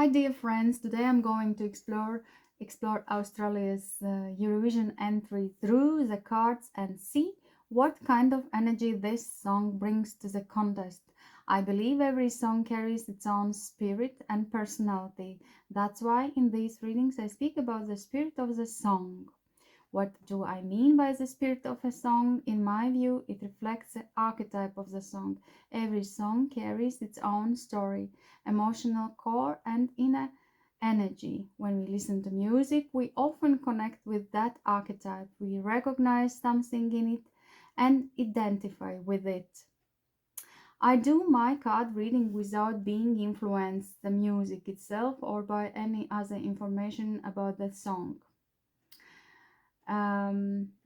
Hi dear friends, today I'm going to explore Australia's Eurovision entry through the cards and see what kind of energy this song brings to the contest. I believe every song carries its own spirit and personality. That's why in these readings I speak about the spirit of the song. What do I mean by the spirit of a song? In my view, it reflects the archetype of the song. Every song carries its own story, emotional core, and inner energy. When we listen to music, we often connect with that archetype. We recognize something in it and identify with it. I do my card reading without being influenced the music itself or by any other information about the song.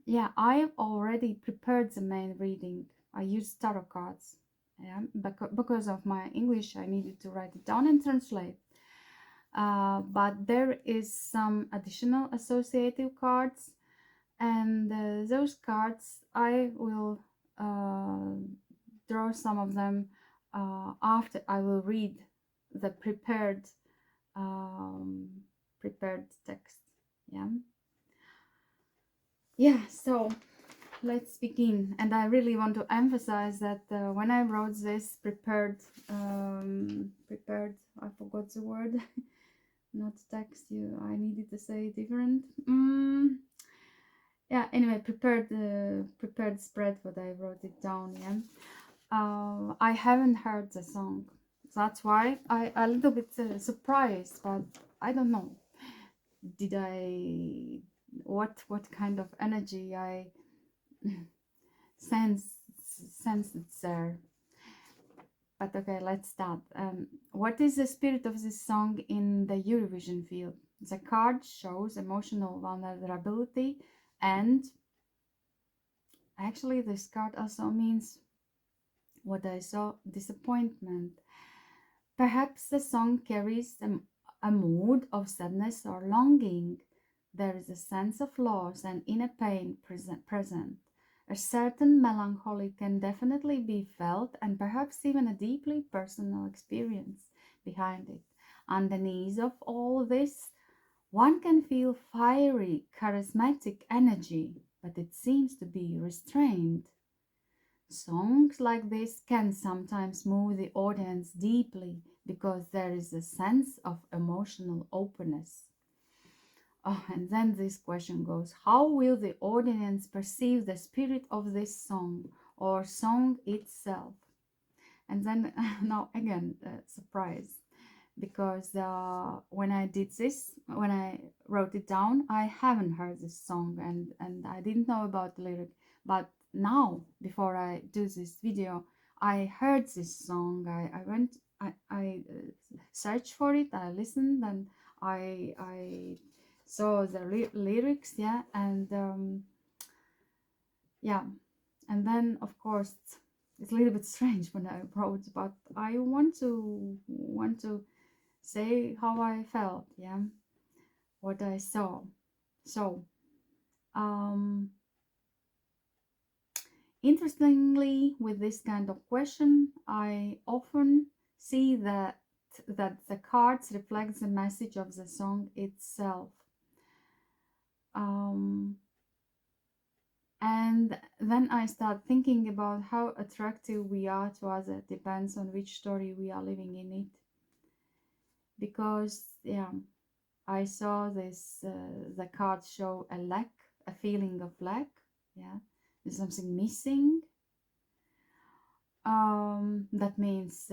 Yeah, I have already prepared the main reading. I used tarot cards. Yeah, because of my English, I needed to write it down and translate. But there is some additional associative cards, and those cards I will draw some of them after I will read the prepared text. Yeah, so let's begin. And I really want to emphasize that when I wrote this I forgot the word, not text you, I needed to say different. Yeah, anyway, prepared spread, what I wrote it down, yeah. I haven't heard the song. That's why I a little bit surprised, but I don't know. Did I, what kind of energy I sense it's there. But okay, let's start. What is the spirit of this song in the Eurovision field? The card shows emotional vulnerability, and actually this card also means what I saw, disappointment. Perhaps the song carries a mood of sadness or longing. There is a sense of loss and inner pain present. A certain melancholy can definitely be felt, and perhaps even a deeply personal experience behind it. Underneath of all this, one can feel fiery, charismatic energy, but it seems to be restrained. Songs like this can sometimes move the audience deeply because there is a sense of emotional openness. Oh, and then this question goes, how will the audience perceive the spirit of this song or song itself? And then now again, surprise, because when I wrote it down, I haven't heard this song, and I didn't know about the lyric. But now, before I do this video, I heard this song. I searched for it, I listened, and I saw the lyrics, yeah, and yeah, and then of course it's a little bit strange when I wrote, but I want to say how I felt, yeah, what I saw. So, um, interestingly, with this kind of question, I often see that the cards reflect the message of the song itself. And then I start thinking about how attractive we are to others, depends on which story we are living in it. Because, yeah, I saw this, the cards show a lack, a feeling of lack, yeah, there's something missing. That means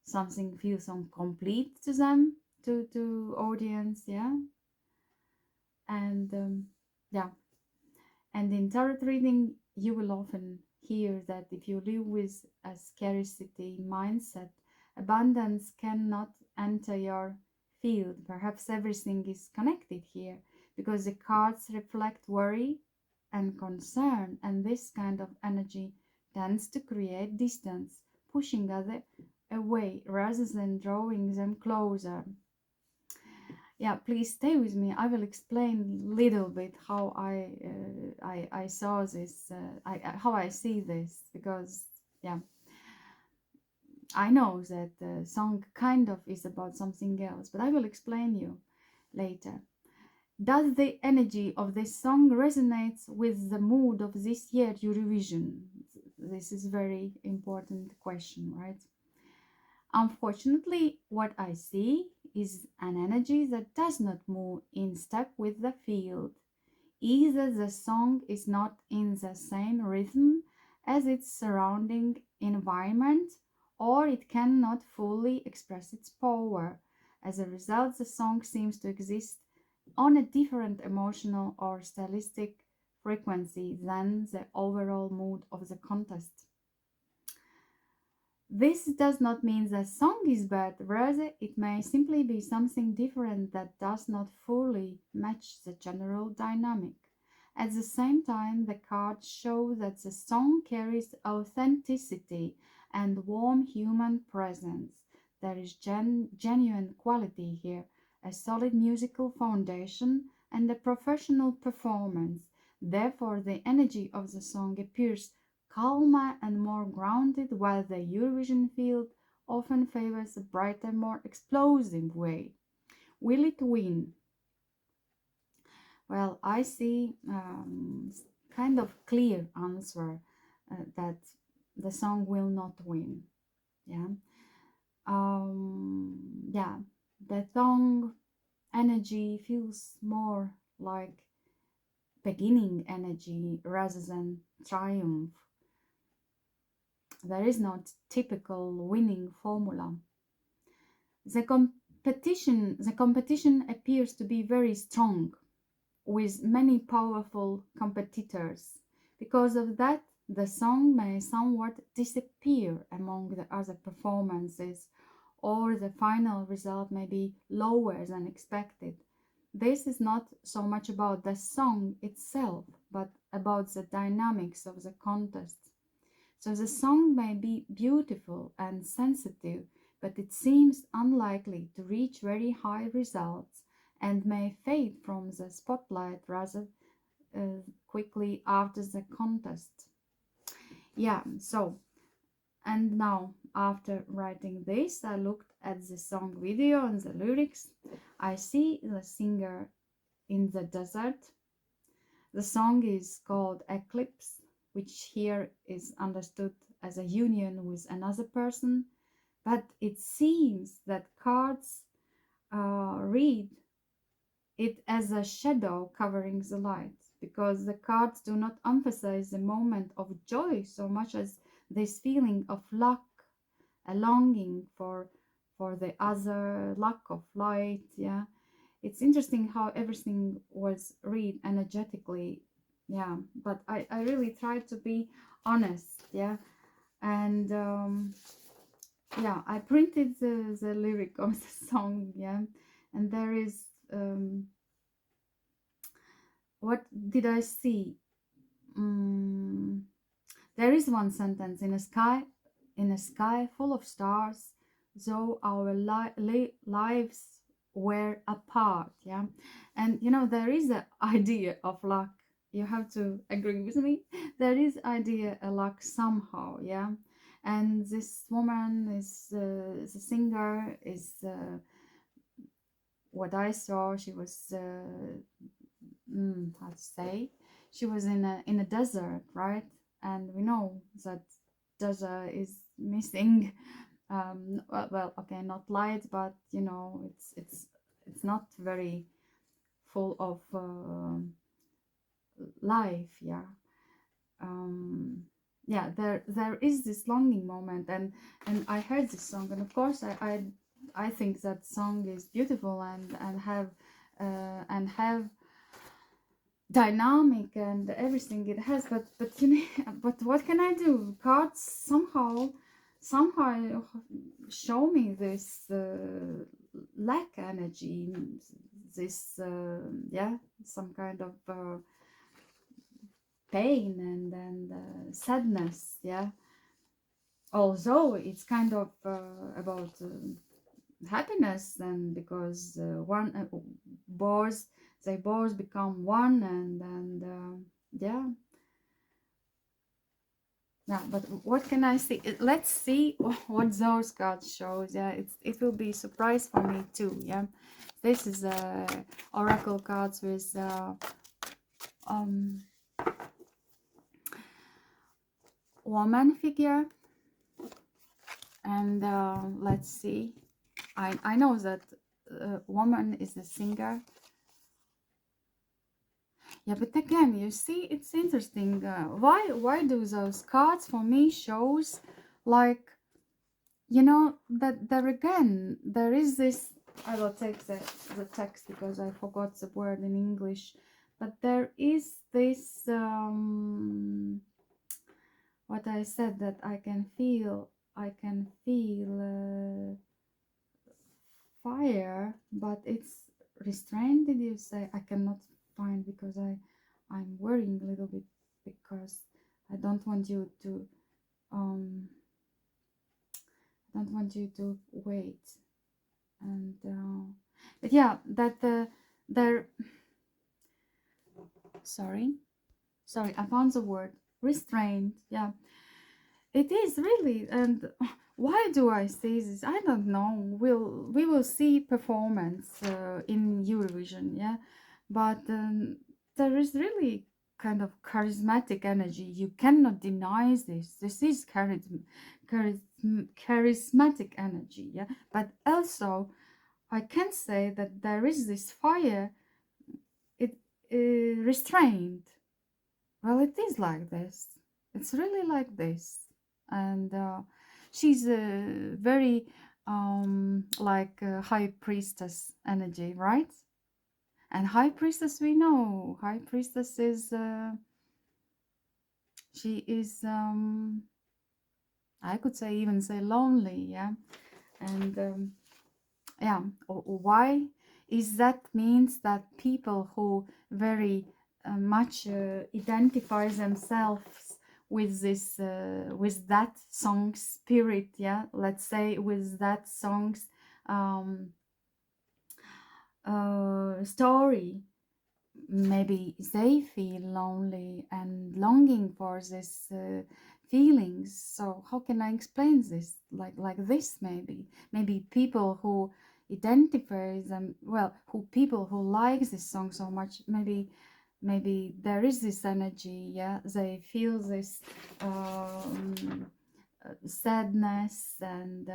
something feels incomplete to them, to audience, yeah. And yeah, and in tarot reading, you will often hear that if you live with a scarcity mindset, abundance cannot enter your field. Perhaps everything is connected here because the cards reflect worry and concern, and this kind of energy tends to create distance, pushing others away rather than drawing them closer. Yeah, please stay with me. I will explain little bit how I saw this, how I see this, because yeah, I know that the song kind of is about something else, but I will explain you later. Does the energy of this song resonates with the mood of this year Eurovision? This is very important question, right? Unfortunately, what I see is an energy that does not move in step with the field. Either the song is not in the same rhythm as its surrounding environment, or it cannot fully express its power. As a result, the song seems to exist on a different emotional or stylistic frequency than the overall mood of the contest. This does not mean the song is bad, rather, it may simply be something different that does not fully match the general dynamic. At the same time, the cards show that the song carries authenticity and warm human presence. There is genuine quality here, a solid musical foundation, and a professional performance. Therefore, the energy of the song appears calmer and more grounded, while the Eurovision field often favors a brighter, more explosive way. Will it win? Well, I see kind of clear answer that the song will not win. Yeah, yeah, the song energy feels more like beginning energy rather than triumph. There is no typical winning formula. The competition appears to be very strong with many powerful competitors. Because of that, the song may somewhat disappear among the other performances, or the final result may be lower than expected. This is not so much about the song itself, but about the dynamics of the contest. So the song may be beautiful and sensitive, but it seems unlikely to reach very high results and may fade from the spotlight rather quickly after the contest. Yeah, so, and now after writing this, I looked at the song video and the lyrics. I see the singer in the desert. The song is called Eclipse, which here is understood as a union with another person, but it seems that cards read it as a shadow covering the light, because the cards do not emphasize the moment of joy so much as this feeling of luck, a longing for the other, lack of light. Yeah, it's interesting how everything was read energetically. Yeah, but I really tried to be honest. Yeah, and yeah, I printed the lyric of the song. Yeah, and there is what did I see? Mm, there is one sentence: in a sky full of stars, though our lives were apart. Yeah, and there is an idea of luck. You have to agree with me. There is idea a luck somehow. Yeah, and this woman is the singer is. What I saw, she was how to say, she was in a desert, right? And we know that desert is missing. Well, okay, not light, but it's not very full of life. Yeah. Um, yeah, there is this longing moment, and I heard this song, and of course I think that song is beautiful and have dynamic and everything it has, but but what can I do? Cards somehow show me this lack energy, this yeah, some kind of pain and sadness. Yeah, although it's kind of about happiness, and because one both they both become one, and yeah, Yeah, but what can I see? Let's see what those cards shows. Yeah, it will be a surprise for me too. Yeah, this is oracle cards with um woman figure, and let's see. I know that woman is a singer. Yeah, but again, you see, it's interesting. Why do those cards for me shows like, you know, that there again there is this. I will take the text because I forgot the word in English, but there is this what I said, that I can feel fire, but it's restrained. Did you say? I cannot find because I'm worrying a little bit because I don't want you to um don't want you to wait. And but yeah, that there sorry I found the word restrained. Yeah, it is really. And why do I say this? I don't know. We will see performance in Eurovision, yeah, but there is really kind of charismatic energy. You cannot deny this. This is charismatic energy, yeah. But also, I can say that there is this fire. It restrained. Well, it is like this. It's really like this. And she's a very like high priestess energy, right? And high priestess, we know high priestess is she is I could say, even say, lonely, yeah. And yeah, why is that? Means that people who very much identify themselves with this with that song spirit, yeah, let's say, with that song's story, maybe they feel lonely and longing for this feelings. So how can I explain this like this? Maybe people who identify them, well, who people who like this song so much, maybe there is this energy, yeah, they feel this sadness and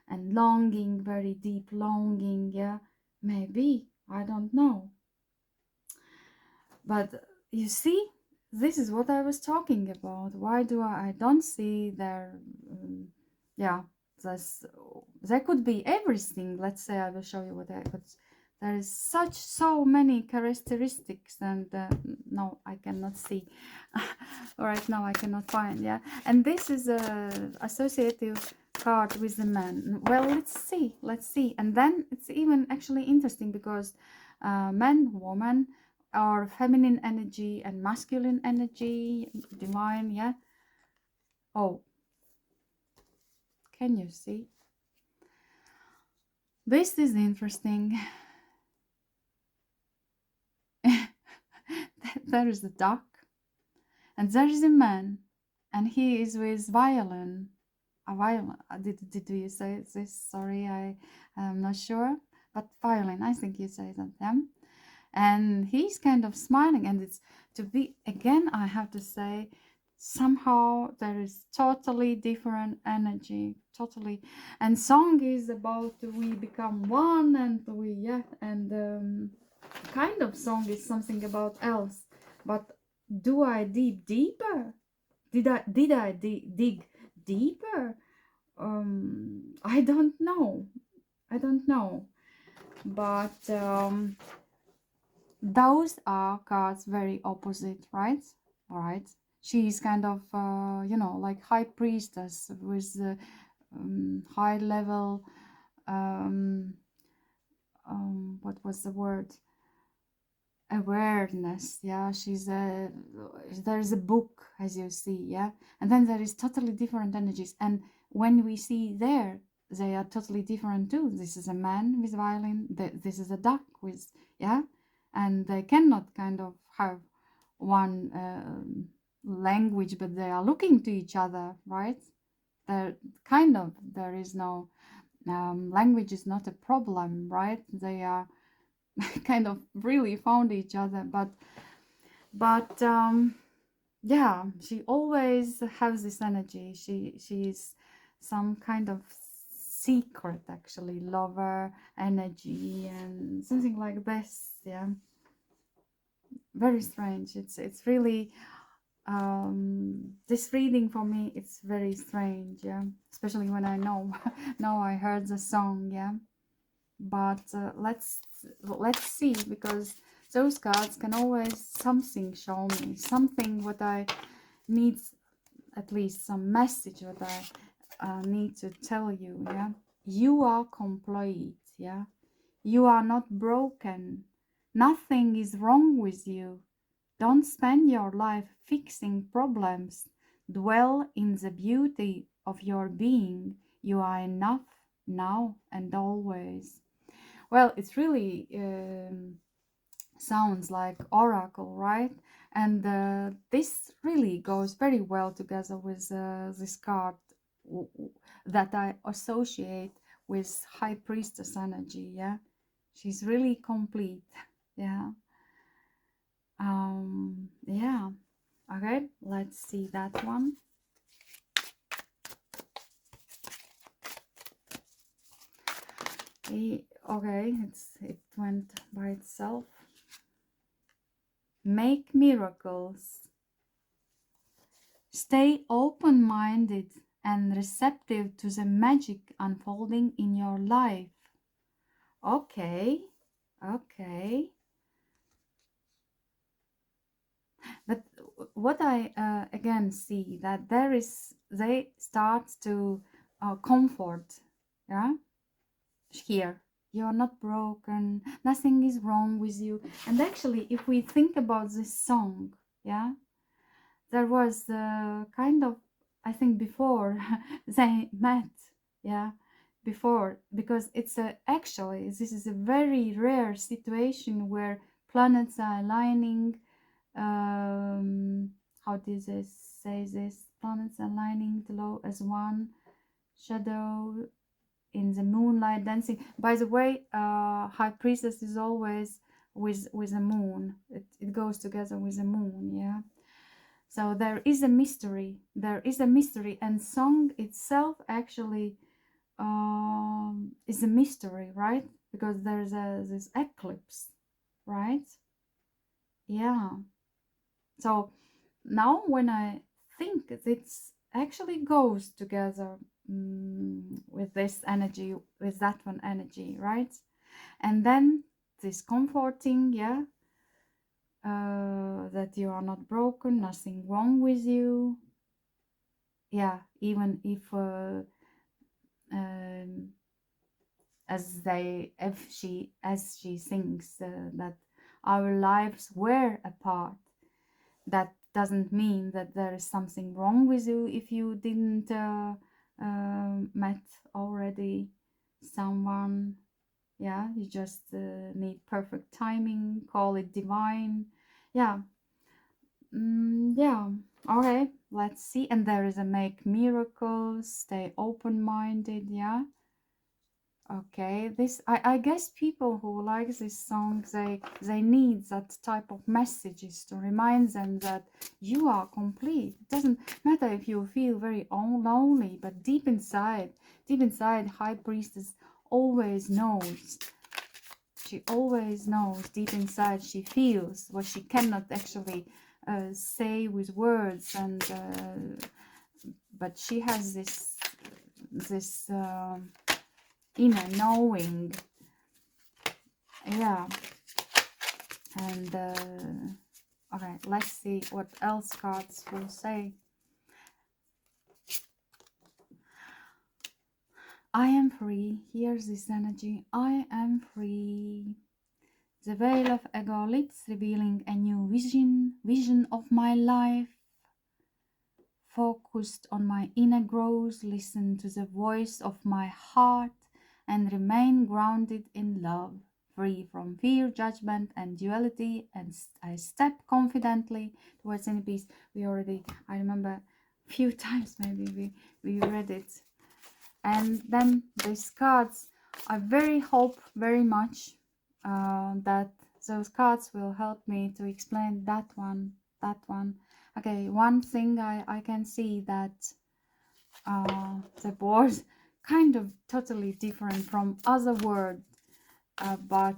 longing, very deep longing, yeah. Maybe, I don't know. But you see, this is what I was talking about. Why do I don't see there? Yeah, this there could be everything. Let's say I will show you what I could. There is so many characteristics, and no, I cannot see right now. I cannot find. Yeah, and this is a associative card with the man. Well, let's see, and then it's even actually interesting because man, woman, or feminine energy and masculine energy, divine, yeah. Oh, can you see? This is interesting. There is a duck, and there is a man, and he is with violin. A violin. Did you say this? Sorry, I am not sure. But violin, I think you say that, yeah. And he's kind of smiling, and it's to be, again, I have to say, somehow there is totally different energy, totally. And song is about we become one, and we, yeah, and kind of song is something about else. But do I dig deeper? Did I dig deeper? I don't know. But those are cards very opposite, right? All right. She's kind of, like high priestess with the high level, um, what was the word? Awareness. Yeah, there's a book, as you see, yeah. And then there is totally different energies. And when we see there, they are totally different too. This is a man with violin. This is a duck with, yeah. And they cannot kind of have one language, but they are looking to each other, right? They're kind of, there is no language is not a problem, right? They are kind of really found each other, but yeah, she always has this energy. She's some kind of secret, actually, lover energy and something like this. Yeah, very strange. It's really this reading for me. It's very strange. Yeah, especially when I know now I heard the song. Yeah, but let's see, because those cards can always something show me, something what I need, at least some message what I need to tell you. Yeah, you are complete. Yeah, you are not broken, nothing is wrong with you. Don't spend your life fixing problems, dwell in the beauty of your being. You are enough now and always. Well, it's really sounds like oracle, right? And this really goes very well together with this card that I associate with High Priestess energy. Yeah, she's really complete. Yeah. Yeah. Okay, let's see that one. Okay, it went by itself. Make miracles. Stay open-minded and receptive to the magic unfolding in your life. Okay, okay. But what I again see that they start to comfort, yeah, here. You are not broken, nothing is wrong with you. And actually, if we think about this song, yeah, there was kind of, I think, before they met, yeah, before, because it's actually this is a very rare situation where planets are aligning. How does this say this? Planets aligning below as one shadow in the moonlight dancing. By the way, High Priestess is always with the moon. It goes together with the moon, yeah. So there is a mystery. There is a mystery, and song itself actually is a mystery, right? Because there's this eclipse, right? Yeah. So now when I think it actually goes together with this energy, with that one energy, right? And then this comforting, yeah, that you are not broken, nothing wrong with you. Yeah, even um, as she thinks that our lives were apart, that doesn't mean that there is something wrong with you if you didn't met already someone. Yeah, you just need perfect timing, call it divine. Yeah. Yeah. Okay, let's see. And there is a make miracles, stay open-minded. Yeah. Okay, this I guess people who like this song, they need that type of messages to remind them that you are complete. It doesn't matter if you feel very lonely, but deep inside, High Priestess always knows. She always knows deep inside. She feels what she cannot actually say with words, and but she has this. Inner knowing, yeah. And okay, let's see what else cards will say. I am free. Here's this energy. I am free. The veil of ego lifts, revealing a new vision of my life. Focused on my inner growth, listen to the voice of my heart and remain grounded in love. free from fear, judgment, and duality, and I step confidently towards inner peace. We already, I remember a few times maybe we read it. And then these cards, I hope very much that those cards will help me to explain that one. Okay, one thing I can see that the board kind of totally different from other words, but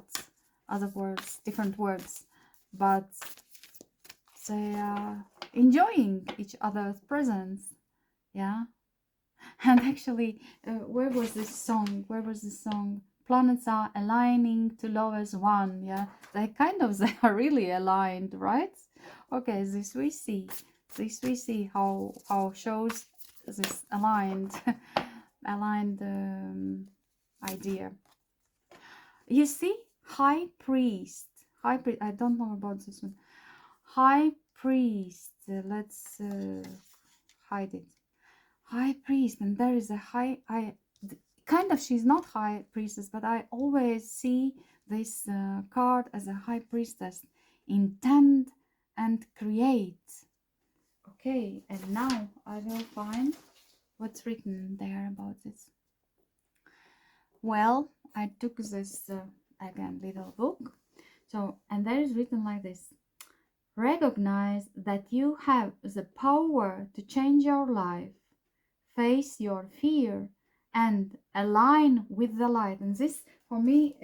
other words, different words, but they are enjoying each other's presence. Yeah. And actually, where was this song? Planets are aligning to love as one. Yeah, they are really aligned, right? Okay, this we see. How shows this aligned aligned idea. You see, high priest. High priest. I don't know about this one. High priest. Let's hide it. High priest, and there is a she's not high priestess, but I always see this card as a high priestess. Intend and create. Okay, and now I will find what's written there about this. Well, I took this again little book, so, and there is written like this: recognize that you have the power to change your life, face your fear, and align with the light. And this for me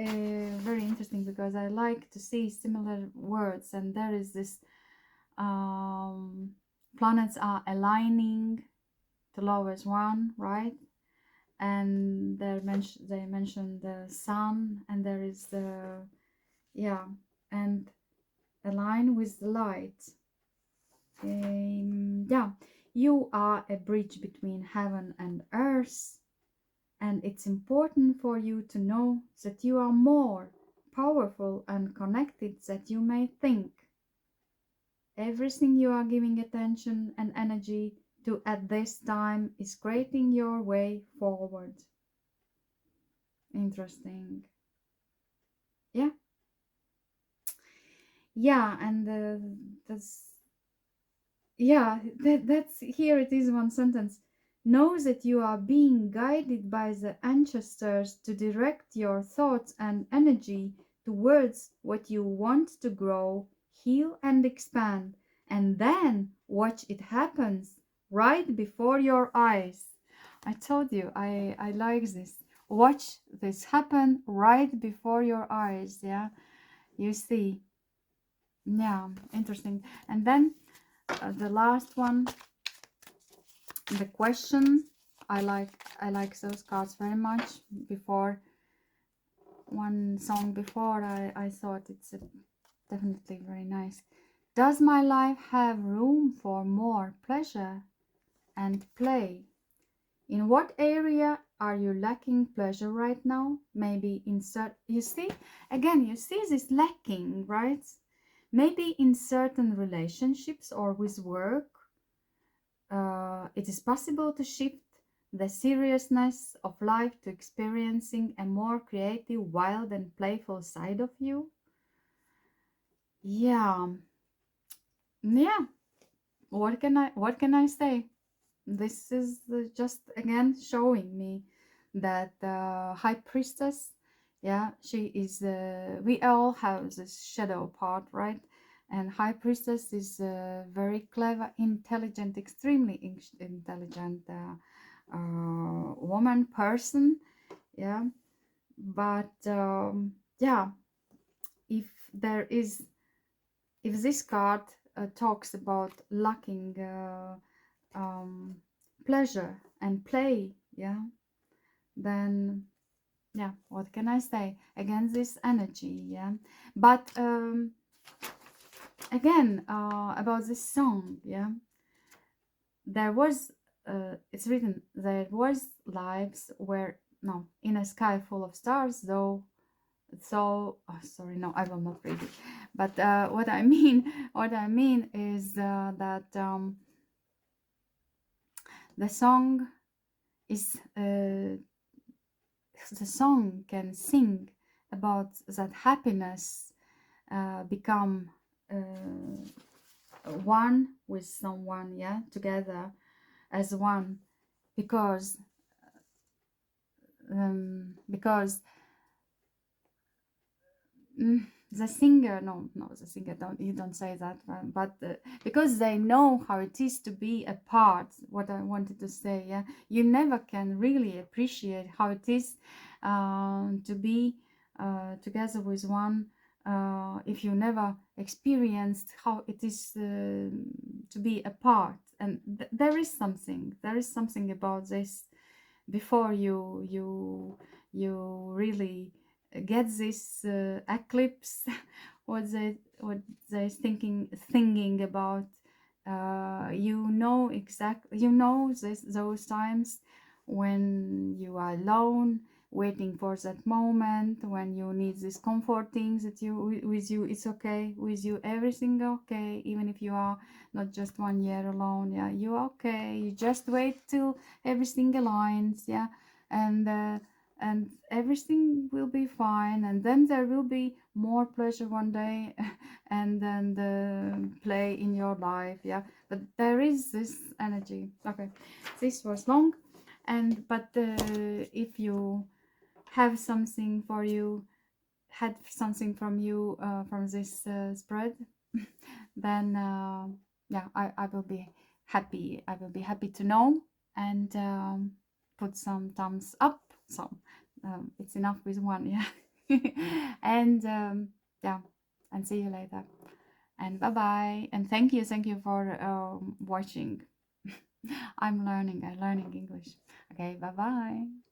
very interesting, because I like to see similar words. And there is this planets are aligning to love as one, right? And they mentioned the sun, and there is the, yeah, and align with the light. Yeah, you are a bridge between heaven and earth, and it's important for you to know that you are more powerful and connected than you may think. Everything you are giving attention and energy to at this time is creating your way forward. Interesting. Yeah. Yeah, and that's here it is, one sentence. Know that you are being guided by the ancestors to direct your thoughts and energy towards what you want to grow, heal, and expand, and then watch it happens right before your eyes. I told you, I like this. Watch this happen right before your eyes. Yeah, you see. Yeah, interesting. And then the last one, the question. I like those cards very much. Before one song before, I thought it's definitely very nice. Does my life have room for more pleasure and play? In what area are you lacking pleasure right now? Maybe insert, you see, again, you see this lacking, right? Maybe in certain relationships or with work, it is possible to shift the seriousness of life to experiencing a more creative, wild, and playful side of you. Yeah, yeah. What can I say? This is just again showing me that high priestess, yeah, she is, we all have this shadow part, right? And high priestess is a very clever, intelligent, extremely intelligent woman, person, yeah. But yeah, if there is, if this card talks about lacking pleasure and play, yeah, then yeah, what can I say against this energy? Yeah, but again, about this song, yeah, there was it's written, there was lives where, no, in a sky full of stars, though. So sorry, no, I will not read it. But what I mean is that the song is the song can sing about that happiness become one with someone, yeah, together as one, because because the singer, no, the singer, don't, you don't say that one, but because they know how it is to be apart, what I wanted to say, yeah, you never can really appreciate how it is to be together with one, if you never experienced how it is to be apart. And there is something about this before you really get this eclipse. What they thinking about, you know, exactly, you know, those times when you are alone waiting for that moment, when you need this comforting that you with you it's okay, with you everything okay, even if you are not just 1 year alone, yeah, you are okay, you just wait till everything aligns, yeah, and and everything will be fine, and then there will be more pleasure one day, and then the play in your life, yeah. But there is this energy. Okay, this was long, and but if you have something for you, had something from you, from this spread, then yeah, I will be happy. I will be happy to know, and put some thumbs up. So it's enough with one, yeah. And yeah, and see you later. And bye bye. And thank you for watching. I'm learning English. Okay, bye bye.